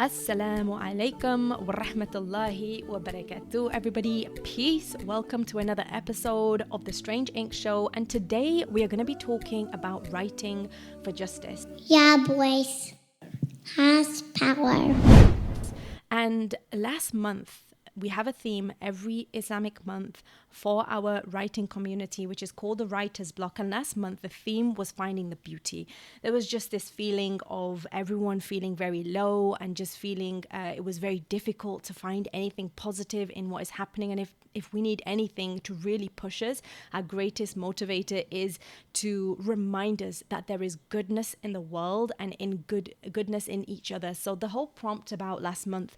Assalamu alaikum wa rahmatullahi wa barakatuh. Everybody, peace. Welcome to another episode of The Strange Ink Show. And today we are going to be talking about writing for justice. Yeah, boys. Has power. And last month, we have a theme every Islamic month for our writing community, which is called the Writer's Block. And last month, the theme was finding the beauty. There was just this feeling of everyone feeling very low and just feeling it was very difficult to find anything positive in what is happening. And if we need anything to really push us, our greatest motivator is to remind us that there is goodness in the world and in goodness in each other. So the whole prompt about last month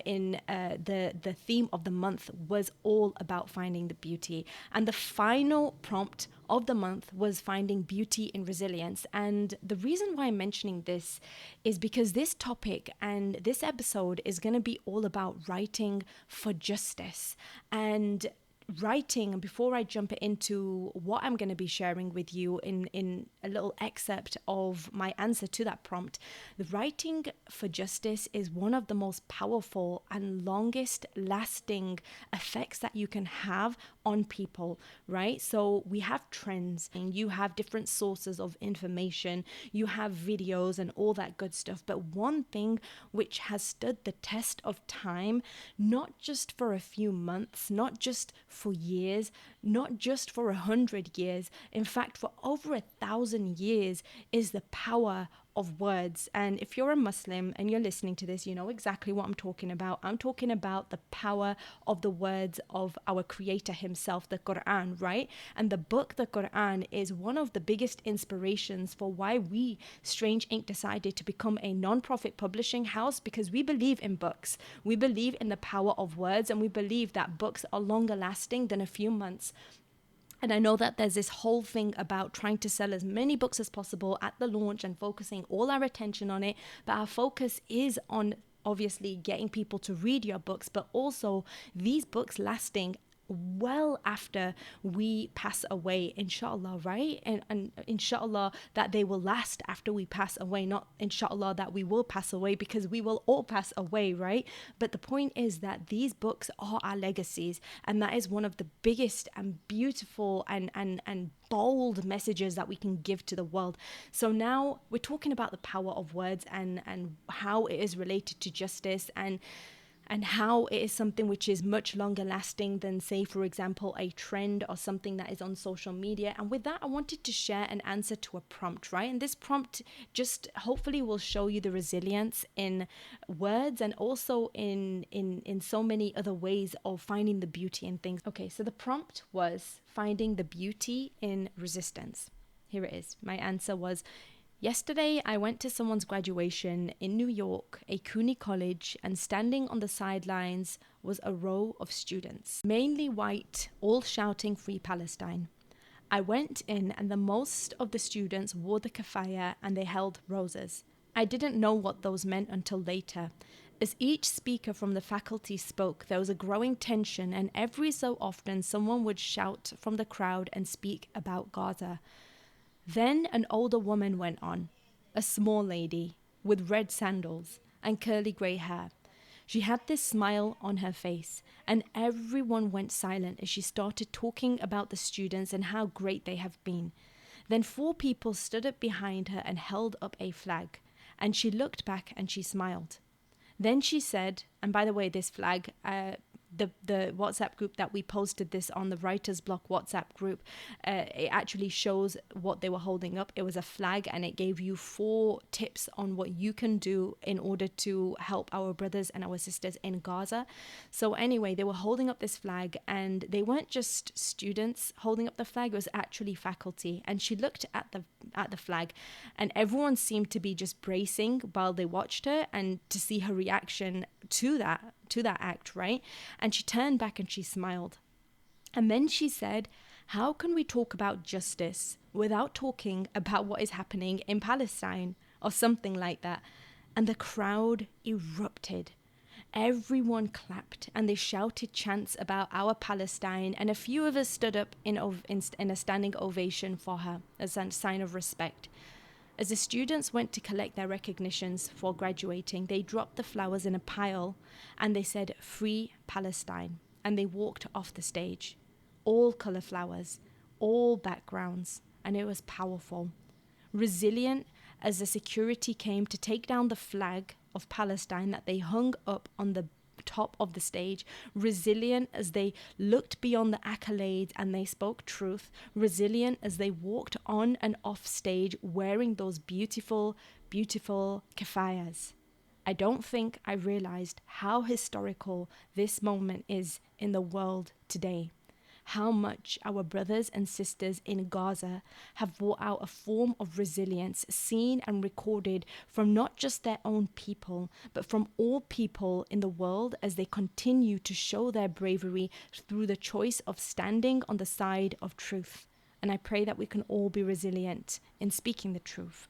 in the theme of the month was all about finding the beauty. And the final prompt of the month was finding beauty in resilience. And the reason why I'm mentioning this is because this topic and this episode is going to be all about writing for justice. And writing, and before I jump into what I'm going to be sharing with you in a little excerpt of my answer to that prompt, the writing for justice is one of the most powerful and longest lasting effects that you can have on people, right? So we have trends and you have different sources of information, you have videos and all that good stuff. But one thing which has stood the test of time, not just for a few months, not just for years, not just for 100 years, in fact, for over 1,000 years, is the power of words. And if you're a Muslim and you're listening to this, you know exactly what I'm talking about. I'm talking about the power of the words of our Creator Himself, the Quran, right? And the book, the Quran, is one of the biggest inspirations for why we, Strange Ink, decided to become a non-profit publishing house, because we believe in books. We believe in the power of words, and we believe that books are longer lasting than a few months. And I know that there's this whole thing about trying to sell as many books as possible at the launch and focusing all our attention on it. But our focus is on obviously getting people to read your books, but also these books lasting well after we pass away, inshallah, right? And inshallah that they will last after we pass away, not inshallah that we will pass away, because we will all pass away, right? But the point is that these books are our legacies, and that is one of the biggest and beautiful and bold messages that we can give to the world. So now we're talking about the power of words and how it is related to justice, and how it is something which is much longer lasting than, say, for example, a trend or something that is on social media. And with that, I wanted to share an answer to a prompt, right? And this prompt just hopefully will show you the resilience in words and also in so many other ways of finding the beauty in things. Okay, so the prompt was finding the beauty in resistance. Here it is. My answer was: yesterday, I went to someone's graduation in New York, a CUNY college, and standing on the sidelines was a row of students, mainly white, all shouting "Free Palestine." I went in, and the most of the students wore the kafaya and they held roses. I didn't know what those meant until later. As each speaker from the faculty spoke, there was a growing tension, and every so often someone would shout from the crowd and speak about Gaza. Then an older woman went on, a small lady with red sandals and curly grey hair. She had this smile on her face, and everyone went silent as she started talking about the students and how great they have been. Then 4 people stood up behind her and held up a flag, and she looked back and she smiled. Then she said, and by the way, this flag, the WhatsApp group that we posted this on, the Writer's Block WhatsApp group, it actually shows what they were holding up. It was a flag, and it gave you 4 tips on what you can do in order to help our brothers and our sisters in Gaza. So anyway, they were holding up this flag, and they weren't just students holding up the flag, it was actually faculty. And she looked at the flag, and everyone seemed to be just bracing while they watched her and to see her reaction to that act, right? And she turned back and she smiled. And then she said, "How can we talk about justice without talking about what is happening in Palestine?" Or something like that. And the crowd erupted. Everyone clapped and they shouted chants about our Palestine, and a few of us stood up in a standing ovation for her as a sign of respect. As the students went to collect their recognitions for graduating, they dropped the flowers in a pile and they said, "Free Palestine." And they walked off the stage. All color flowers, all backgrounds, and it was powerful. Resilient as the security came to take down the flag of Palestine that they hung up on the top of the stage, resilient as they looked beyond the accolades and they spoke truth, resilient as they walked on and off stage wearing those beautiful, beautiful keffiyehs. I don't think I realized how historical this moment is in the world today. How much our brothers and sisters in Gaza have brought out a form of resilience seen and recorded from not just their own people, but from all people in the world as they continue to show their bravery through the choice of standing on the side of truth. And I pray that we can all be resilient in speaking the truth.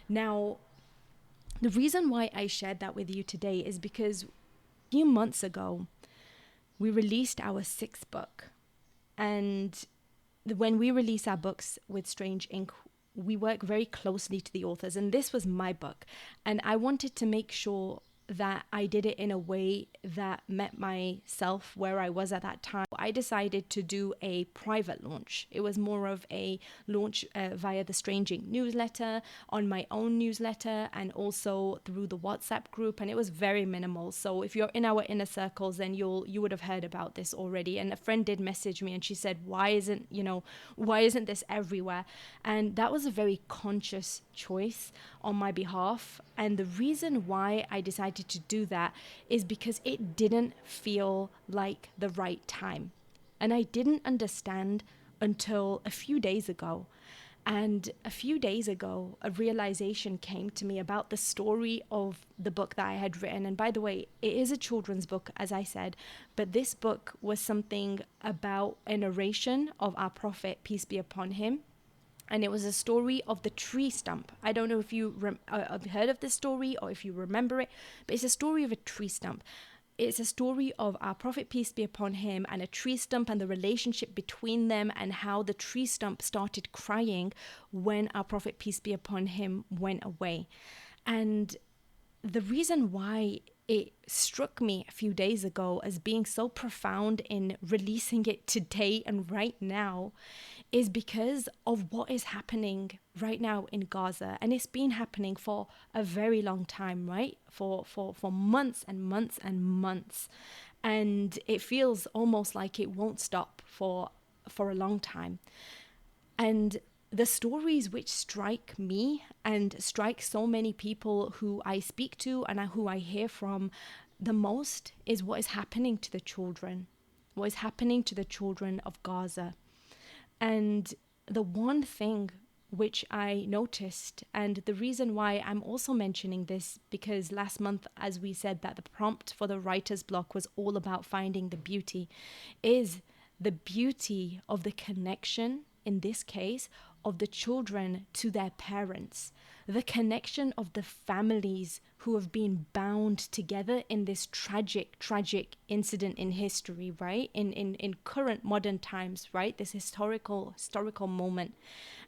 Now, the reason why I shared that with you today is because a few months ago, we released our 6th book. And when we release our books with Strange Ink, we work very closely to the authors. And this was my book. And I wanted to make sure that I did it in a way that met myself where I was at that time. I decided to do a private launch. It was more of a launch via the Strange Ink newsletter, on my own newsletter, and also through the WhatsApp group. And it was very minimal. So if you're in our inner circles, then you would have heard about this already. And a friend did message me and she said, why isn't this everywhere? And that was a very conscious choice on my behalf. And the reason why I decided to do that is because it didn't feel like the right time. And I didn't understand until a few days ago. And a few days ago, a realization came to me about the story of the book that I had written. And by the way, it is a children's book, as I said, but this book was something about a narration of our Prophet, peace be upon him. And it was a story of the tree stump. I don't know if you have heard of this story or if you remember it, but it's a story of a tree stump. It's a story of our Prophet, peace be upon him, and a tree stump and the relationship between them, and how the tree stump started crying when our Prophet, peace be upon him, went away. And the reason why it struck me a few days ago as being so profound in releasing it today and right now is because of what is happening right now in Gaza. And it's been happening for a very long time, right? For months and months and months. And it feels almost like it won't stop for a long time. And the stories which strike me and strike so many people who I speak to and who I hear from the most is what is happening to the children, what is happening to the children of Gaza. And the one thing which I noticed, and the reason why I'm also mentioning this, because last month, as we said, that the prompt for the writer's block was all about finding the beauty, is the beauty of the connection, in this case, of the children to their parents, the connection of the families who have been bound together in this tragic incident in history, right? In current modern times, right? This historical moment.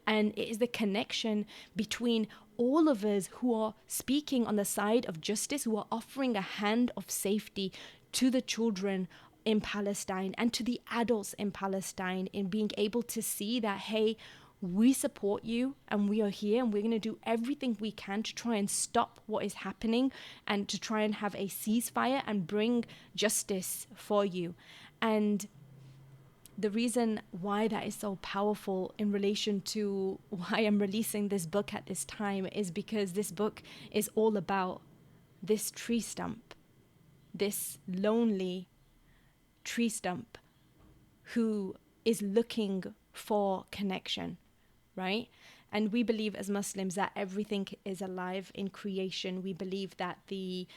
And it is the connection between all of us who are speaking on the side of justice, who are offering a hand of safety to the children in Palestine and to the adults in Palestine, in being able to see that, hey, we support you and we are here and we're going to do everything we can to try and stop what is happening and to try and have a ceasefire and bring justice for you. And the reason why that is so powerful in relation to why I'm releasing this book at this time is because this book is all about this tree stump, this lonely tree stump who is looking for connection, right? And we believe as Muslims that everything is alive in creation. We believe that the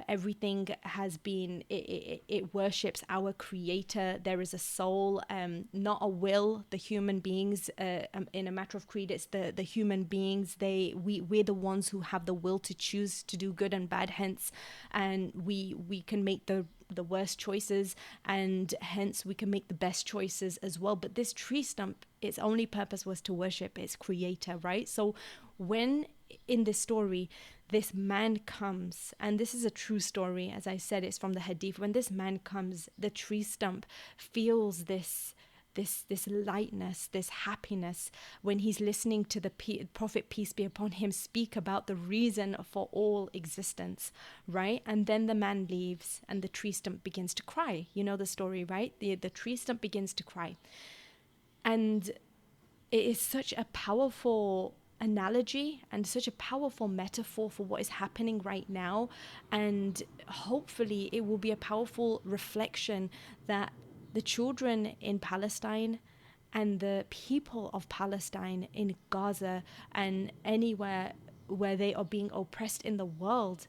everything has been, it worships our creator. There is a soul, not a will. The human beings, in a matter of creed, it's the human beings. We're the ones who have the will to choose to do good and bad, hence, and we can make the worst choices, and hence we can make the best choices as well. But this tree stump, its only purpose was to worship its creator, right? So when in this story, this man comes, and this is a true story, as I said, it's from the hadith. When this man comes, the tree stump feels this lightness, this happiness, when he's listening to the Prophet, peace be upon him, speak about the reason for all existence, right? And then the man leaves and the tree stump begins to cry. You know the story, right? The tree stump begins to cry. And it is such a powerful analogy and such a powerful metaphor for what is happening right now. And hopefully it will be a powerful reflection that the children in Palestine and the people of Palestine in Gaza and anywhere where they are being oppressed in the world,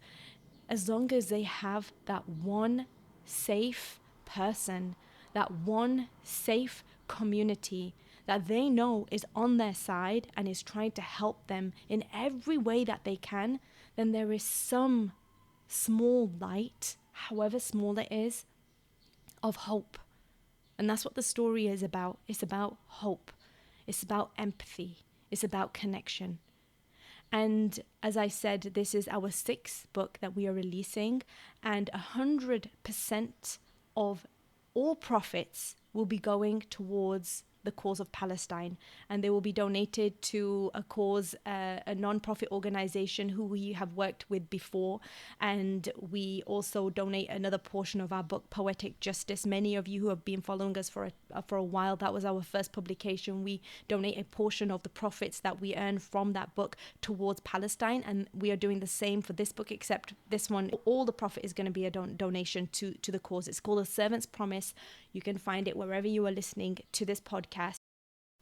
as long as they have that one safe person, that one safe community that they know is on their side and is trying to help them in every way that they can, then there is some small light, however small it is, of hope. And that's what the story is about. It's about hope. It's about empathy. It's about connection. And as I said, this is our 6th book that we are releasing, and 100% of all profits will be going towards the cause of Palestine, and they will be donated to a cause, a non-profit organization who we have worked with before. And we also donate another portion of our book, Poetic Justice. Many of you who have been following us for a while, that was our first publication. We donate a portion of the profits that we earn from that book towards Palestine, and we are doing the same for this book, except this one, all the profit is going to be a donation to the cause. It's called A Servant's Promise. You can find it wherever you are listening to this podcast.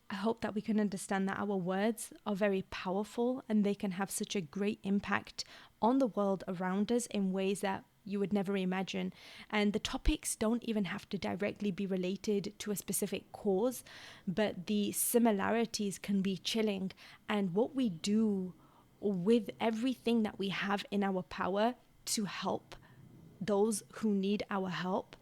I hope that we can understand that our words are very powerful and they can have such a great impact on the world around us in ways that you would never imagine. And the topics don't even have to directly be related to a specific cause, but the similarities can be chilling. And what we do with everything that we have in our power to help those who need our help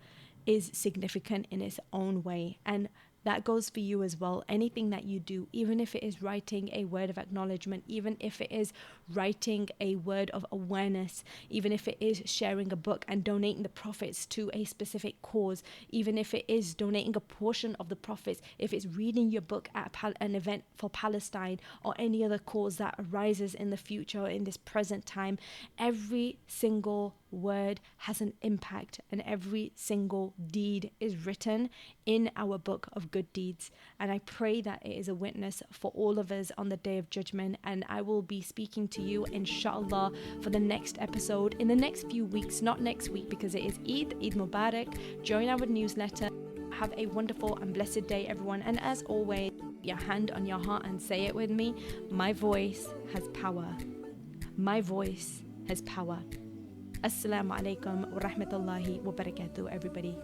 is significant in its own way. And that goes for you as well. Anything that you do, even if it is writing a word of acknowledgement, even if it is writing a word of awareness, even if it is sharing a book and donating the profits to a specific cause, even if it is donating a portion of the profits, if it's reading your book at an event for Palestine or any other cause that arises in the future or in this present time, every single word has an impact, and every single deed is written in our book of good deeds. And I pray that it is a witness for all of us on the day of judgment. And I will be speaking to you, inshallah, for the next episode in the next few weeks, not next week because it is Eid Mubarak. Join our newsletter. Have a wonderful and blessed day, everyone. And as always, your hand on your heart and say it with me: my voice has power. My voice has power. Assalamu alaikum wa rahmatullahi wa barakatuh, everybody.